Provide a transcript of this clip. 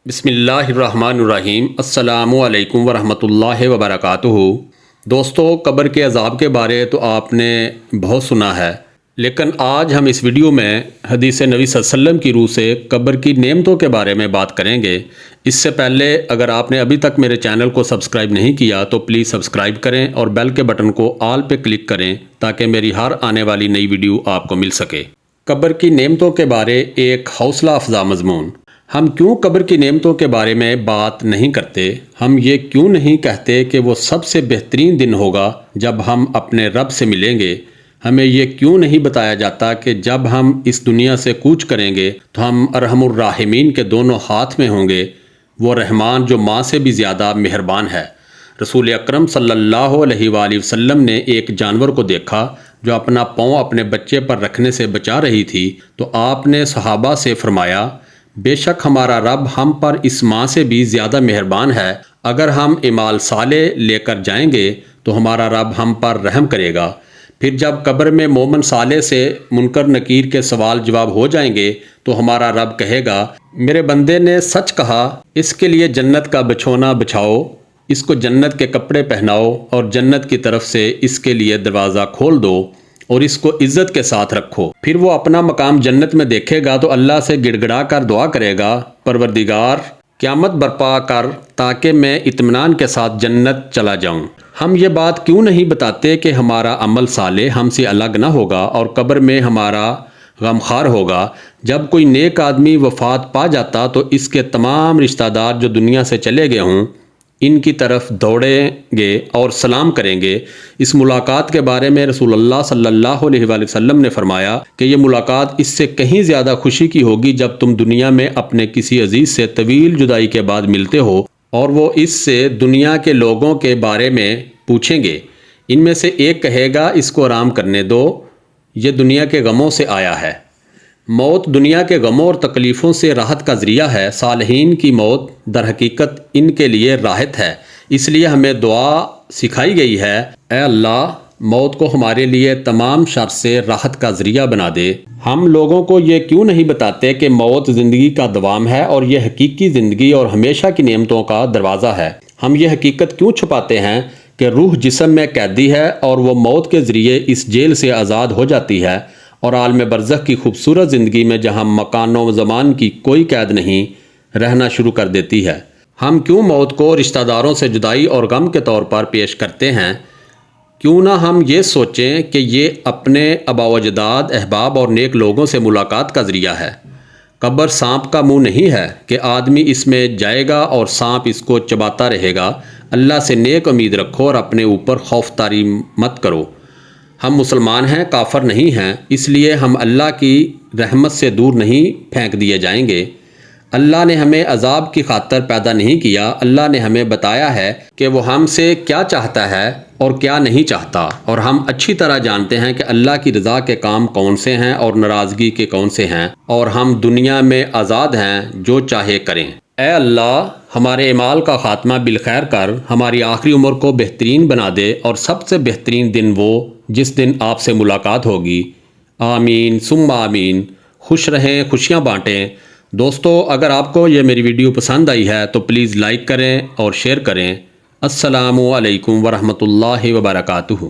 بسم اللہ الرحمن الرحیم۔ السلام علیکم ورحمۃ اللہ وبرکاتہ۔ دوستو، قبر کے عذاب کے بارے تو آپ نے بہت سنا ہے، لیکن آج ہم اس ویڈیو میں حدیث نبی صلی اللہ علیہ وسلم کی روح سے قبر کی نعمتوں کے بارے میں بات کریں گے۔ اس سے پہلے اگر آپ نے ابھی تک میرے چینل کو سبسکرائب نہیں کیا تو پلیز سبسکرائب کریں اور بیل کے بٹن کو آل پہ کلک کریں تاکہ میری ہر آنے والی نئی ویڈیو آپ کو مل سکے۔ قبر کی نعمتوں کے بارے ایک حوصلہ افزا مضمون۔ ہم کیوں قبر کی نعمتوں کے بارے میں بات نہیں کرتے؟ ہم یہ کیوں نہیں کہتے کہ وہ سب سے بہترین دن ہوگا جب ہم اپنے رب سے ملیں گے؟ ہمیں یہ کیوں نہیں بتایا جاتا کہ جب ہم اس دنیا سے کوچ کریں گے تو ہم ارحم الراحمین کے دونوں ہاتھ میں ہوں گے، وہ رحمان جو ماں سے بھی زیادہ مہربان ہے۔ رسول اکرم صلی اللہ علیہ وآلہ وسلم نے ایک جانور کو دیکھا جو اپنا پاؤں اپنے بچے پر رکھنے سے بچا رہی تھی، تو آپ نے صحابہ سے فرمایا، بے شک ہمارا رب ہم پر اس ماں سے بھی زیادہ مہربان ہے۔ اگر ہم اعمال صالح لے کر جائیں گے تو ہمارا رب ہم پر رحم کرے گا۔ پھر جب قبر میں مومن صالح سے منکر نکیر کے سوال جواب ہو جائیں گے تو ہمارا رب کہے گا، میرے بندے نے سچ کہا، اس کے لیے جنت کا بچھونا بچھاؤ، اس کو جنت کے کپڑے پہناؤ اور جنت کی طرف سے اس کے لیے دروازہ کھول دو اور اس کو عزت کے ساتھ رکھو۔ پھر وہ اپنا مقام جنت میں دیکھے گا تو اللہ سے گڑ گڑا کر دعا کرے گا، پروردگار قیامت برپا کر تاکہ میں اطمینان کے ساتھ جنت چلا جاؤں۔ ہم یہ بات کیوں نہیں بتاتے کہ ہمارا عمل صالح ہم سے الگ نہ ہوگا اور قبر میں ہمارا غمخوار ہوگا؟ جب کوئی نیک آدمی وفات پا جاتا تو اس کے تمام رشتہ دار جو دنیا سے چلے گئے ہوں ان کی طرف دوڑیں گے اور سلام کریں گے۔ اس ملاقات کے بارے میں رسول اللہ صلی اللہ علیہ وآلہ وسلم نے فرمایا کہ یہ ملاقات اس سے کہیں زیادہ خوشی کی ہوگی جب تم دنیا میں اپنے کسی عزیز سے طویل جدائی کے بعد ملتے ہو اور وہ اس سے دنیا کے لوگوں کے بارے میں پوچھیں گے۔ ان میں سے ایک کہے گا، اس کو آرام کرنے دو، یہ دنیا کے غموں سے آیا ہے۔ موت دنیا کے غموں اور تکلیفوں سے راحت کا ذریعہ ہے۔ صالحین کی موت در حقیقت ان کے لیے راحت ہے، اس لیے ہمیں دعا سکھائی گئی ہے، اے اللہ موت کو ہمارے لیے تمام شر سے راحت کا ذریعہ بنا دے۔ ہم لوگوں کو یہ کیوں نہیں بتاتے کہ موت زندگی کا دوام ہے اور یہ حقیقی زندگی اور ہمیشہ کی نعمتوں کا دروازہ ہے؟ ہم یہ حقیقت کیوں چھپاتے ہیں کہ روح جسم میں قیدی ہے اور وہ موت کے ذریعے اس جیل سے آزاد ہو جاتی ہے اور عالم برزخ کی خوبصورت زندگی میں جہاں مکان و زمان کی کوئی قید نہیں رہنا شروع کر دیتی ہے؟ ہم کیوں موت کو رشتہ داروں سے جدائی اور غم کے طور پر پیش کرتے ہیں؟ کیوں نہ ہم یہ سوچیں کہ یہ اپنے آباء و اجداد، احباب اور نیک لوگوں سے ملاقات کا ذریعہ ہے۔ قبر سانپ کا منہ نہیں ہے کہ آدمی اس میں جائے گا اور سانپ اس کو چباتا رہے گا۔ اللہ سے نیک امید رکھو اور اپنے اوپر خوف طاری مت کرو۔ ہم مسلمان ہیں، کافر نہیں ہیں، اس لیے ہم اللہ کی رحمت سے دور نہیں پھینک دیے جائیں گے۔ اللہ نے ہمیں عذاب کی خاطر پیدا نہیں کیا، اللہ نے ہمیں بتایا ہے کہ وہ ہم سے کیا چاہتا ہے اور کیا نہیں چاہتا، اور ہم اچھی طرح جانتے ہیں کہ اللہ کی رضا کے کام کون سے ہیں اور ناراضگی کے کون سے ہیں، اور ہم دنیا میں آزاد ہیں، جو چاہے کریں۔ اے اللہ ہمارے اعمال کا خاتمہ بالخیر کر، ہماری آخری عمر کو بہترین بنا دے اور سب سے بہترین دن وہ جس دن آپ سے ملاقات ہوگی۔ آمین ثم آمین۔ خوش رہیں، خوشیاں بانٹیں۔ دوستو، اگر آپ کو یہ میری ویڈیو پسند آئی ہے تو پلیز لائک کریں اور شیئر کریں۔ السلام علیکم ورحمۃ اللہ وبرکاتہ۔